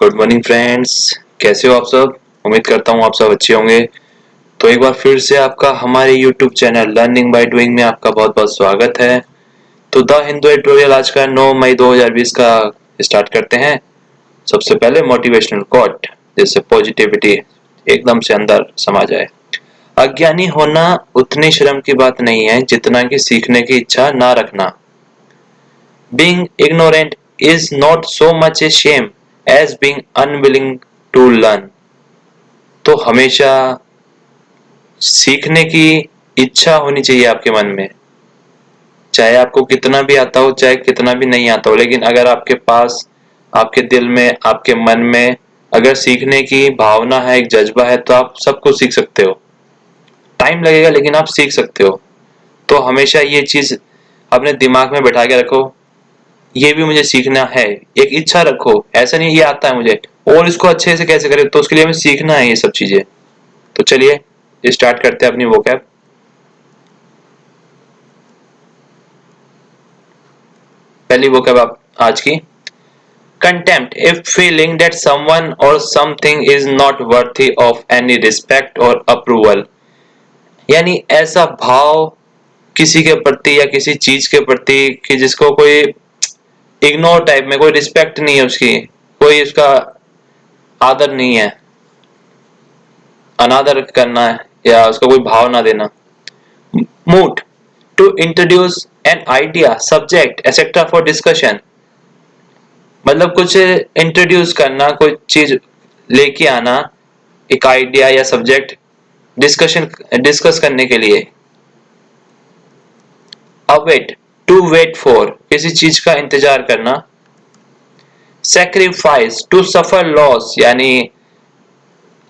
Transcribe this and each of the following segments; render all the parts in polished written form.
Good morning friends, कैसे हो आप सब। उम्मीद करता हूँ आप सब अच्छे होंगे। तो एक बार फिर से आपका हमारे YouTube channel learning by doing में आपका बहुत बहुत स्वागत है। तो द हिंदू एडिटोरियल आज का 9 मई 2020 का स्टार्ट करते हैं। सबसे पहले मोटिवेशनल कोट, जिससे पॉजिटिविटी एकदम से अंदर समा जाए। अज्ञानी होना उतनी शर्म की बात नहीं है जितना कि सीखने की इच्छा ना रखना। Being ignorant is not so much a shame as being unwilling to learn। तो हमेशा सीखने की इच्छा होनी चाहिए आपके मन में, चाहे आपको कितना भी आता हो चाहे कितना भी नहीं आता हो, लेकिन अगर आपके पास, आपके दिल में, आपके मन में अगर सीखने की भावना है, एक जज्बा है, तो आप सब कुछ सीख सकते हो। टाइम लगेगा लेकिन आप सीख सकते हो। तो हमेशा ये चीज अपने दिमाग में बैठा के रखो, ये भी मुझे सीखना है। एक इच्छा रखो, ऐसा नहीं ये आता है मुझे और इसको अच्छे से कैसे करें, तो उसके लिए हमें सीखना है ये सब चीजें। तो चलिए स्टार्ट करते हैं अपनी वोकैब। पहली वोकैब आप आज की, contempt, a feeling that someone और something is not worthy of any respect और अप्रूवल। यानी ऐसा भाव किसी के प्रति या किसी चीज के प्रति कि जिसको कोई इग्नोर टाइप में, कोई रिस्पेक्ट नहीं है उसकी, कोई उसका आदर नहीं है, अनादर करना है या उसका कोई भाव ना देना। Mood, to introduce an idea, subject etcetera for discussion. मतलब कुछ इंट्रोड्यूस करना, कोई चीज लेके आना, एक आइडिया या सब्जेक्ट डिस्कस करने के लिए। अवेट, टू वेट फॉर, किसी चीज का इंतजार करना। सेक्रीफाइस, टू सफर लॉस, यानी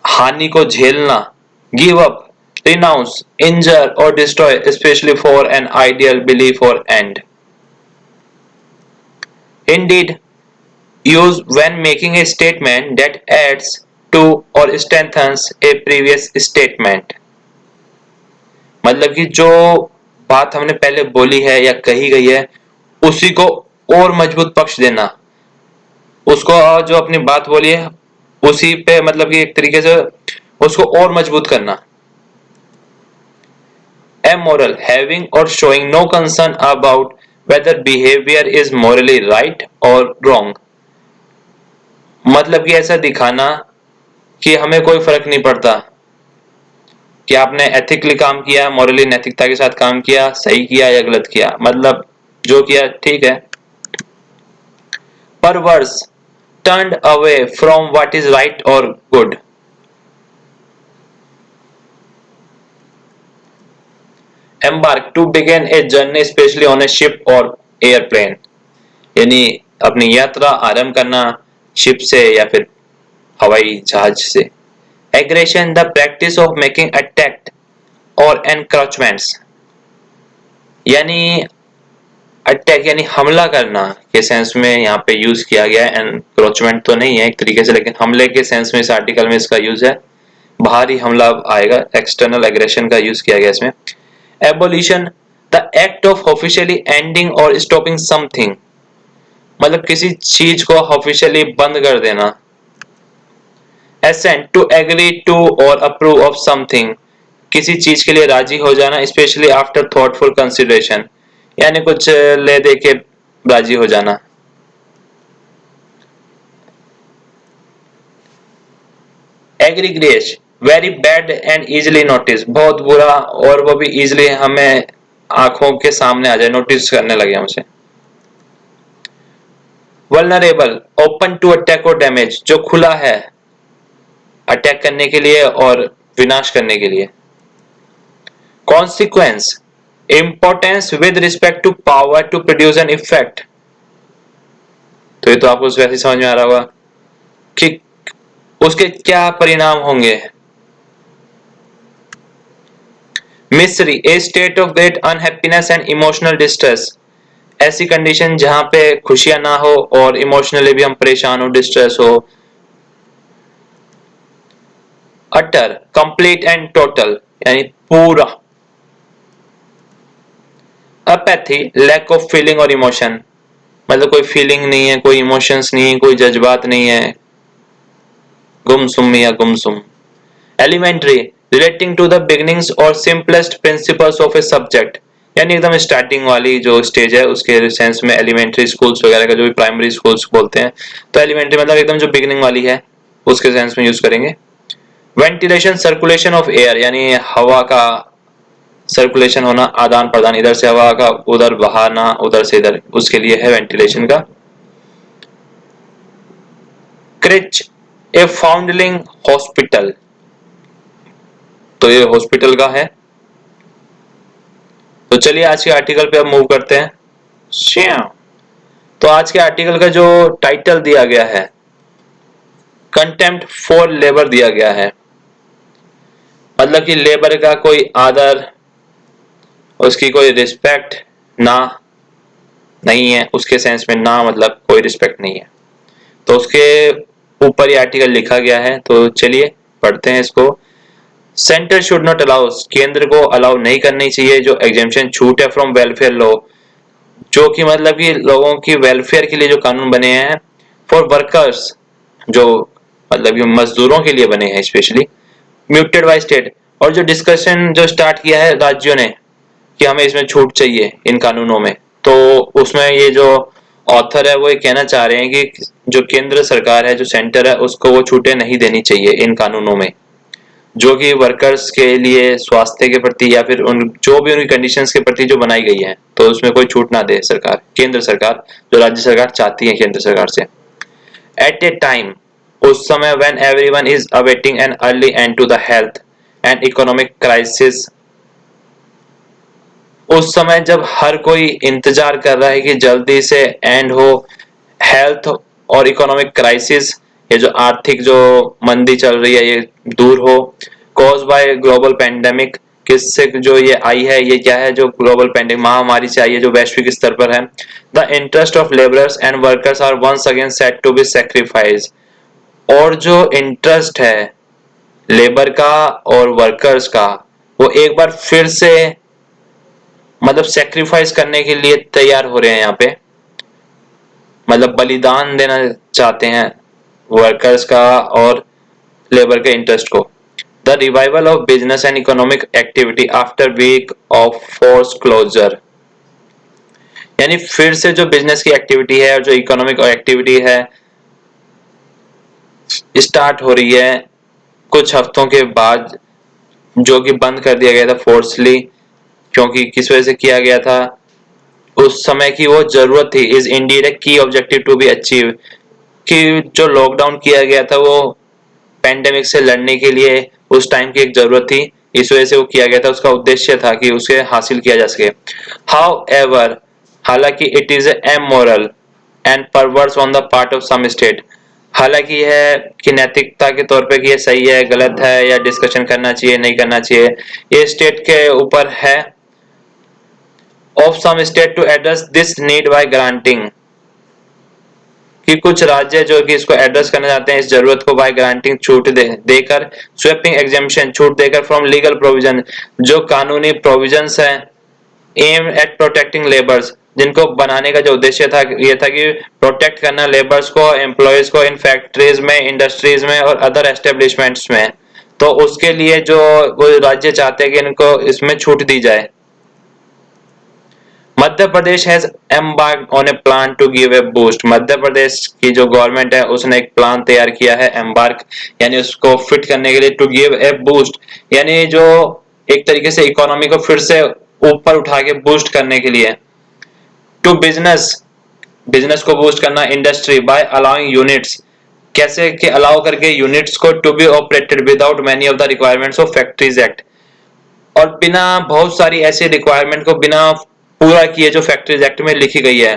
हानि को झेलना। गिव अप, रिनाउंस, इंजर और destroy, specially for an ideal belief और end. Indeed, use when making a statement that adds to और स्ट्रेंथन्स ए प्रीवियस स्टेटमेंट। मतलब कि जो बात हमने पहले बोली है या कही गई है उसी को और मजबूत पक्ष देना, उसको जो अपनी बात बोली है उसी पे, मतलब कि एक तरीके से उसको और मजबूत करना। Amoral, having or showing no concern about whether behavior is morally right or wrong। मतलब कि ऐसा दिखाना कि हमें कोई फर्क नहीं पड़ता कि आपने एथिकली काम किया, मॉरली नैतिकता के साथ काम किया, सही किया या गलत किया, मतलब जो किया ठीक है। Perverse, turned away from what is right or good। Embark, to begin a journey especially on a ship or airplane। यानी अपनी यात्रा आरंभ करना शिप से या फिर हवाई जहाज से। Aggression, the practice of making attack और एनक्रोचमेंट्स। यानी अटैक यानी हमला करना के सेंस में यहाँ पे यूज किया गया है। एनक्रोचमेंट तो नहीं है एक तरीके से, लेकिन हमले के सेंस में इस आर्टिकल में इसका यूज है। बाहरी हमला आएगा, एक्सटर्नल एग्रेशन का यूज किया गया इसमें। Abolition, the act of officially ending और स्टॉपिंग समथिंग। मतलब किसी चीज को ऑफिशियली बंद कर देना। एसेंट, टू एग्री टू और अप्रूव ऑफ समथिंग, किसी चीज के लिए राजी हो जाना, स्पेशली आफ्टर थॉटफुल कंसिडरेशन, यानी कुछ ले दे के राजी हो जाना। Egregious, very bad and easily notice, बहुत बुरा और वो भी इजिली हमें आंखों के सामने आ जाए, नोटिस करने लगे हमसे। वल्नरेबल, ओपन टू अटैक और डैमेज, जो खुला है अटैक करने के लिए और विनाश करने के लिए। Consequence, importance with respect to power to produce an effect. तो ये तो आपको वैसे समझ में आ रहा होगा कि उसके क्या परिणाम होंगे। Misery, a state of great unhappiness and emotional distress, ऐसी कंडीशन जहां पे खुशियां ना हो और इमोशनली भी हम परेशान हो, डिस्ट्रेस हो। अटर, कंप्लीट एंड टोटल, यानी पूरा। अपैथी, लैक ऑफ फीलिंग और इमोशन, मतलब कोई फीलिंग नहीं है, कोई इमोशंस नहीं है, कोई जज्बात नहीं है, गुमसुम या गुमसुम। Elementary relating to the beginnings और simplest principles of a subject, यानी एकदम स्टार्टिंग वाली जो स्टेज है उसके सेंस में एलिमेंट्री स्कूल्स वगैरह का जो भी प्राइमरी स्कूल्स बोलते हैं, तो एलिमेंट्री मतलब एकदम जो बिगिनिंग वाली है उसके सेंस में यूज करेंगे। वेंटिलेशन सर्कुलेशन ऑफ एयर, यानी हवा का सर्कुलेशन होना, आदान प्रदान, इधर से हवा का उधर बहाना, उधर से इधर, उसके लिए है वेंटिलेशन का। क्रिच ए फाउंडलिंग हॉस्पिटल, तो ये हॉस्पिटल का है। तो चलिए आज के आर्टिकल पे अब मूव करते हैं। तो आज के आर्टिकल का जो टाइटल दिया गया है, कंटेम्प्ट फॉर लेबर दिया गया है, मतलब कि लेबर का कोई आदर, उसकी कोई रिस्पेक्ट ना नहीं है, उसके सेंस में ना मतलब कोई रिस्पेक्ट नहीं है, तो उसके ऊपर ये आर्टिकल लिखा गया है। तो चलिए पढ़ते हैं इसको। सेंटर शुड नॉट अलाउ, केंद्र को अलाउ नहीं करनी चाहिए जो एग्जेम्पशन, छूट है फ्रॉम वेलफेयर लॉ, जो कि मतलब कि लोगों की वेलफेयर के लिए जो कानून बने हैं, फॉर वर्कर्स, जो मतलब कि मजदूरों के लिए बने हैं स्पेशली, म्यूटेड बाय स्टेट, और जो डिस्कशन जो स्टार्ट किया है राज्यों ने कि हमें इसमें छूट चाहिए इन कानूनों में, तो उसमें ये जो ऑथर है वो ये कहना चाह रहे हैं कि जो केंद्र सरकार है, जो सेंटर है, उसको वो छूटें नहीं देनी चाहिए इन कानूनों में, जो कि वर्कर्स के लिए स्वास्थ्य के प्रति या फिर उन जो भी उनकी कंडीशंस के प्रति जो बनाई गई है, तो उसमें कोई छूट ना दे सरकार, केंद्र सरकार, जो राज्य सरकार चाहती है केंद्र सरकार से। एट ए टाइम, उस समय, when everyone is awaiting an early end to the health and economic crisis, उस समय जब हर कोई इंतजार कर रहा है कि जल्दी से एंड हो हेल्थ और इकोनॉमिक क्राइसिस, ये जो आर्थिक जो मंदी चल रही है ये दूर हो, कॉज बाय ग्लोबल पैंडेमिक, किससे जो ये आई है, ये क्या है, जो ग्लोबल पैंडेमिक महामारी से आई है जो वैश्विक स्तर पर है। The interest of labourers and workers are once again set to be sacrifice, और जो इंटरेस्ट है लेबर का और वर्कर्स का, वो एक बार फिर से मतलब सेक्रीफाइस करने के लिए तैयार हो रहे हैं यहाँ पे, मतलब बलिदान देना चाहते हैं वर्कर्स का और लेबर के इंटरेस्ट को। The revival of business and economic activity after week of force closure, यानी फिर से जो बिजनेस की एक्टिविटी है और जो इकोनॉमिक एक्टिविटी है स्टार्ट हो रही है कुछ हफ्तों के बाद, जो कि बंद कर दिया गया था फोर्सली, क्योंकि किस वजह से किया गया था, उस समय की वो जरूरत थी। इज इंडीड ए की ऑब्जेक्टिव टू बी अचीव, कि जो लॉकडाउन किया गया था वो पैंडेमिक से लड़ने के लिए उस टाइम की एक जरूरत थी, इस वजह से वो किया गया था, उसका उद्देश्य था कि उसे हासिल किया जा सके। हाउ एवर, हालांकि it is amoral and perverse on the part of some state, हालांकि यह है कि नैतिकता के तौर पे कि ये सही है गलत है या डिस्कशन करना चाहिए नहीं करना चाहिए, ये स्टेट के ऊपर है। Of some state to address this need by granting, कि कुछ राज्य जो कि इसको एड्रेस करना चाहते हैं इस जरूरत को, बाय ग्रांटिंग छूट देकर, स्वेपिंग एग्जेम्पशन छूट देकर, फ्रॉम लीगल प्रोविजन जो कानूनी प्रोविजंस है, एम एट प्रोटेक्टिंग लेबर्स जिनको बनाने का जो उद्देश्य था ये था कि प्रोटेक्ट करना लेबर्स को, एम्प्लॉयज को इन फैक्ट्रीज में, इंडस्ट्रीज में और अदर एस्टेब्लिशमेंट्स में, तो उसके लिए जो वो राज्य चाहते हैं कि इनको इसमें छूट दी जाए। Madhya Pradesh has embarked on a plan to give a boost, Madhya Pradesh की जो गवर्नमेंट है उसने एक प्लान तैयार किया है, एम्बार्क यानी उसको फिट करने के लिए, टू गिव ए बूस्ट यानी जो एक तरीके से इकोनॉमी को फिर से ऊपर उठा के बूस्ट करने के लिए। टू बिजनेस, बिजनेस को बूस्ट करना, इंडस्ट्री बाय अलाउइंग यूनिट्स, कैसे कि अलाउ करके यूनिट्स को to be operated without many of the requirements of factories act, और बिना बहुत सारी ऐसी रिक्वायरमेंट को बिना पूरा किए जो फैक्ट्रीज एक्ट में लिखी गई है।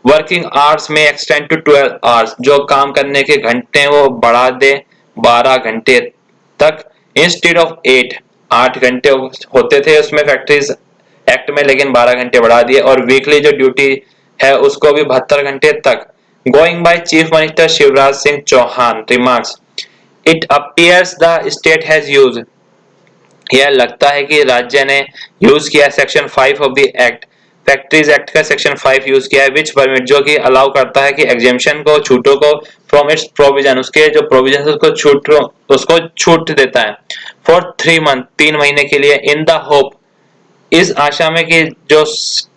वर्किंग आवर्स में एक्सटेंड टू 12 आवर्स, जो काम करने के घंटे वो बढ़ा दे 12 घंटे तक, इंस्टेड ऑफ 8 घंटे होते थे उसमें फैक्ट्रीज एक्ट में, लेकिन 12 घंटे बढ़ा दिए, और वीकली जो ड्यूटी है उसको भी 72 घंटे तक। Going by chief minister Shivraj Singh Chouhan remarks, it appears the state has used, यह लगता है कि राज्य ने यूज किया section 5 of the act, factories act का सेक्शन 5 यूज किया है, विच परमिट जो कि अलाउ करता है कि एग्जेम्पशन को, छूटों को फ्रॉम इट्स प्रोविजन, उसके जो प्रोविजन उसको छूट देता है फॉर 3 मंथ, 3 महीने के लिए, इन द होप, इस आशा में कि जो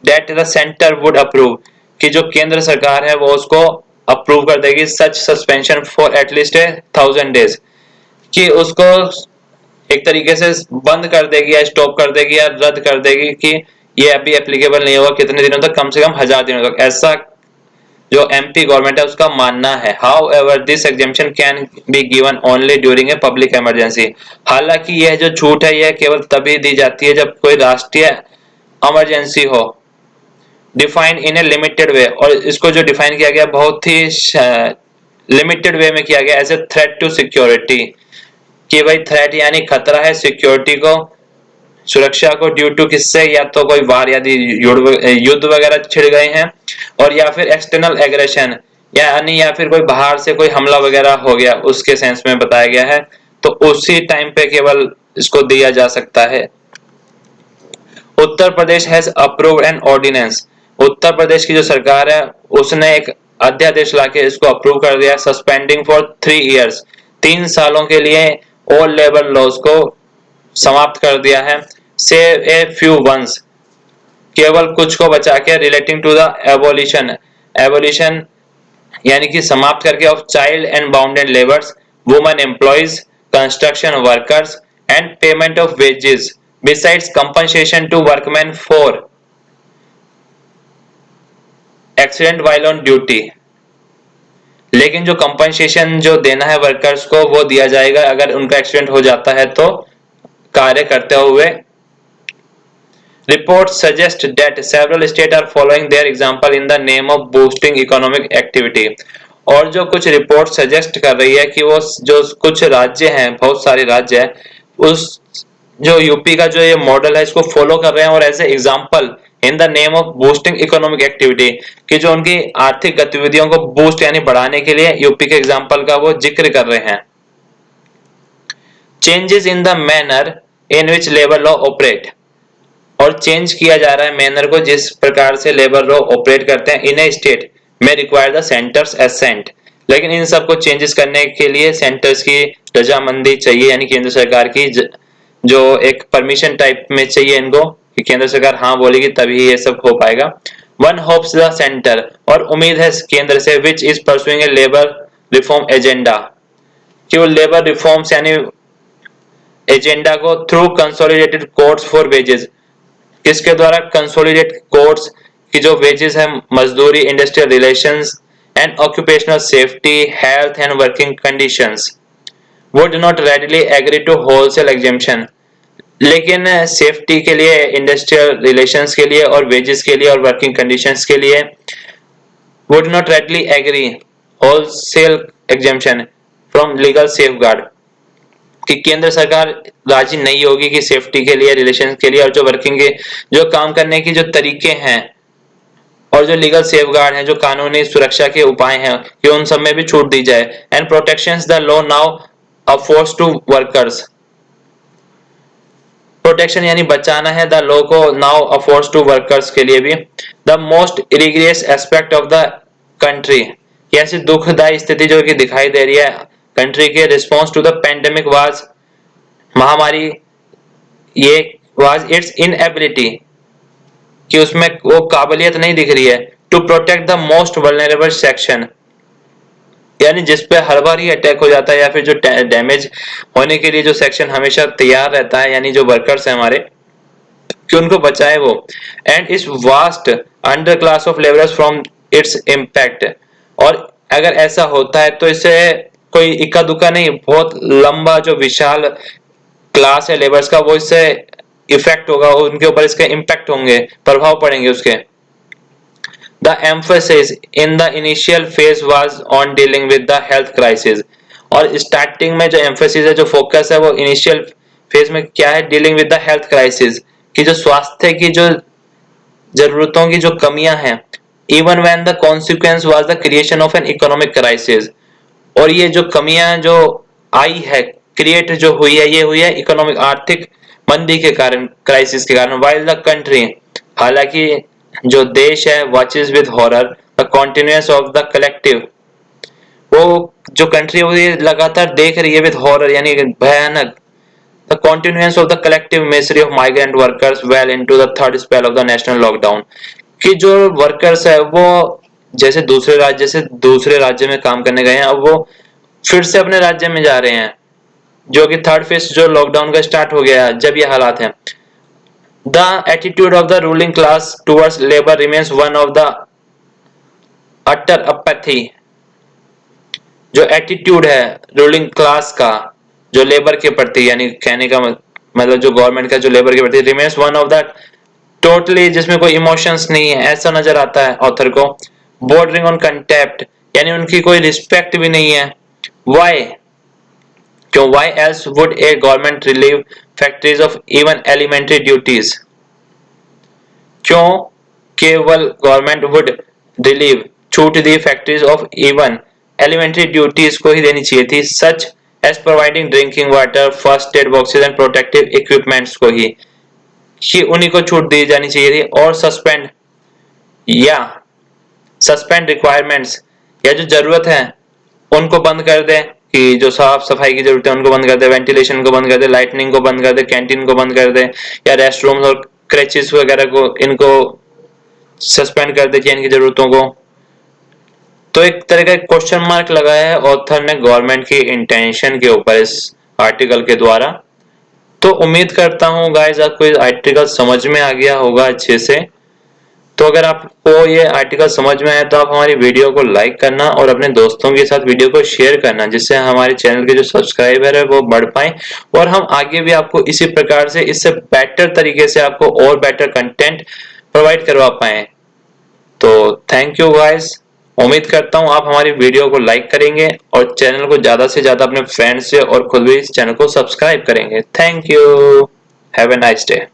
date the centre would approve, कि जो केंद्र सरकार है वो उसको अप्रूव कर देगी सच सस्पेंशन फॉर एटलीस्ट 1000 days, कि उसको एक तरीके से बंद कर देगी या स्टॉप कर देगी या रद्द कर देगी कि ये अभी एप्लीकेबल नहीं होगा कितने दिनों तक, कम से कम 1000 दिनों तक, ऐसा जो एमपी गवर्नमेंट है उसका मानना है। How ever this exemption can be given only during a public emergency, हालांकि यह जो छूट है यह केवल तभी दी जाती है जब कोई राष्ट्रीय इमरजेंसी हो, defined in A limited way, और इसको जो डिफाइन किया गया बहुत ही लिमिटेड वे में किया गया, as a threat to security, कि भाई थ्रेट यानी खतरा है सिक्योरिटी को, सुरक्षा को, ड्यू टू किससे, या तो कोई वार यदि युद्ध वगैरह छिड़ गए हैं, और या फिर एक्सटर्नल एग्रेशन यानी या फिर कोई बाहर से कोई हमला वगैरह हो गया, उसके सेंस में बताया गया है, तो उसी टाइम पे केवल इसको दिया जा सकता है। Uttar Pradesh has approved an ordinance, Uttar Pradesh की जो सरकार है उसने एक अध्यादेश लाके इसको अप्रूव कर दिया, सस्पेंडिंग फॉर 3 years, 3 सालों के लिए ऑल लेबर लॉज को समाप्त कर दिया है, सेव ए फ्यू वंस, केवल कुछ को बचा के, relating to the abolition, abolition यानी कि समाप्त करके, of child and bounded labours, women employees, construction workers and payment of wages, besides compensation to workman for accident while on duty, लेकिन जो कंपनसेशन जो देना है वर्कर्स को वो दिया जाएगा अगर उनका एक्सीडेंट हो जाता है तो कार्य करते हुए। Reports suggest that several states are following their example in the name of boosting economic activity, और जो कुछ रिपोर्ट सजेस्ट कर रही है कि वो जो कुछ राज्य हैं, बहुत सारे राज्य हैं, उस जो यूपी का जो ये मॉडल है इसको फॉलो कर रहे हैं, और as a example in the name of boosting economic activity, कि जो उनकी आर्थिक गतिविधियों को बूस्ट यानी बढ़ाने के लिए यूपी के एग्जांपल का वो जिक्र कर रहे हैं। Changes in the manner in which labour law operate, और चेंज किया जा रहा है मैनर को जिस प्रकार से लेबर लॉ ऑपरेट करते हैं, इन ए स्टेट में रिक्वायर द सेंटर्स एसेंट, लेकिन इन सबको चेंजेस करने के लिए सेंटर्स की रजामंदी चाहिए, यानी केंद्र सरकार की जो एक परमिशन टाइप में चाहिए इनको, कि केंद्र सरकार हाँ बोलेगी तभी ये सब हो पाएगा। वन होप्स द सेंटर, और उम्मीद है केंद्र से, which is pursuing a labour reform agenda, कि वो लेबर रिफॉर्म्स यानी एजेंडा को through consolidated codes for wages, किसके द्वारा, कंसोलिडेट कोड्स की जो वेजेस है, मजदूरी, industrial relations and occupational safety, health and working conditions, would not readily agree to wholesale exemption, लेकिन सेफ्टी के लिए, इंडस्ट्रियल रिलेशंस के लिए और वेजेस के लिए और वर्किंग कंडीशंस के लिए would not readily agree wholesale exemption from legal safeguard, कि केंद्र सरकार राजी नहीं होगी कि सेफ्टी के लिए, रिलेशन के लिए और जो वर्किंग के जो काम करने की जो तरीके हैं और जो लीगल सेफगार्ड हैं, जो कानूनी सुरक्षा के उपाय हैं, कि उन सब में भी छूट दी जाए। And protections the law now affords to workers, protection यानी बचाना है द लॉ को नाउ अफोर्स टू वर्कर्स के लिए भी। The most egregious aspect of the country, ऐसी दुखदायी स्थिति जो कि दिखाई दे रही है कंट्री के response to the pandemic was, महामारी, ये वाज इट्स इनएबिलिटी, कि उसमें वो काबिलियत नहीं दिख रही है, to protect the most vulnerable section, यानी जिस पे हर बार ही अटैक हो जाता है या फिर जो डैमेज होने के लिए जो सेक्शन हमेशा तैयार रहता है, यानी जो वर्कर्स है हमारे, कि उनको बचाए वो। एंड इस vast under class of labourers from its impact, और अगर ऐसा होता है तो इससे कोई इक्का दुक्का नहीं, बहुत लंबा जो विशाल क्लास है लेबर्स का, वो इससे इफेक्ट होगा, उनके ऊपर इसके इम्पैक्ट होंगे, प्रभाव पड़ेंगे उसके। The emphasis in the initial phase was on dealing with the health crisis, और स्टार्टिंग में जो एम्फेसिस है, जो फोकस है, वो इनिशियल फेज में क्या है, dealing with the health crisis, कि जो स्वास्थ्य की जो जरूरतों की जो कमियां हैं, even when the consequence was the creation of an economic crisis, और ये जो कमियां जो आई है, क्रिएट जो हुई है, ये हुई है इकोनॉमिक आर्थिक मंदी के कारण, क्राइसिस के कारण। व्हाइल द कंट्री, हालांकि जो देश है, watches with horror the continuous of the collective वो जो कंट्री है वो ये लगातार देख रही है विद हॉरर, यानी भयानक, the continuance of the collective misery of migrant workers well into the third spell of the national lockdown, कि जो वर्कर्स है वो जैसे दूसरे राज्य में काम करने गए हैं, अब वो फिर से अपने राज्य में जा रहे हैं, जो कि थर्ड फेज जो लॉकडाउन का स्टार्ट हो गया जब ये हालात हैं। The attitude of the ruling class towards labour remains one of the utter apathy. जो एटीट्यूड है रूलिंग क्लास का जो लेबर के प्रति, यानी कहने का मतलब जो गवर्नमेंट का जो लेबर के प्रति, remains one of the totally, जिसमें कोई इमोशंस नहीं है ऐसा नजर आता है ऑथर को। बॉर्डरिंग ऑन कंटेप्ट, यानी उनकी कोई रिस्पेक्ट भी नहीं है। व्हाई, क्यों, why else would a government relieve factories of even elementary duties, क्यों केवल गवर्नमेंट वुड रिलीव, छूट दी factories of even elementary duties को ही देनी चाहिए थी, such as providing drinking water, first aid boxes and protective equipments को ही उन्हीं को छूट दी जानी चाहिए थी। और सस्पेंड रिक्वायरमेंट्स, या जो जरूरत है उनको बंद कर दे, कि जो साफ सफाई की जरूरत है उनको बंद कर दे, वेंटिलेशन को बंद कर दे, लाइटनिंग को बंद कर दे, कैंटीन को बंद कर दे, या रेस्ट रूम और क्रेचेस वगैरह को इनको सस्पेंड कर दे इनकी जरूरतों को। तो एक तरह का क्वेश्चन मार्क लगाया है ऑथर ने गवर्नमेंट की इंटेंशन के ऊपर इस आर्टिकल के द्वारा। तो उम्मीद करता हूँ गाइस आपको ये आर्टिकल समझ में आ गया होगा अच्छे से। तो अगर आपको ये आर्टिकल समझ में आया तो आप हमारी वीडियो को लाइक करना और अपने दोस्तों के साथ वीडियो को शेयर करना, जिससे हमारे चैनल के जो सब्सक्राइबर है वो बढ़ पाए और हम आगे भी आपको इसी प्रकार से इससे बेटर तरीके से आपको और बेटर कंटेंट प्रोवाइड करवा पाए। तो थैंक यू गाइस, उम्मीद करता हूँ आप हमारी वीडियो को लाइक करेंगे और चैनल को ज्यादा से ज्यादा अपने फ्रेंड्स से और खुद भी इस चैनल को सब्सक्राइब करेंगे। Thank you, have a nice day.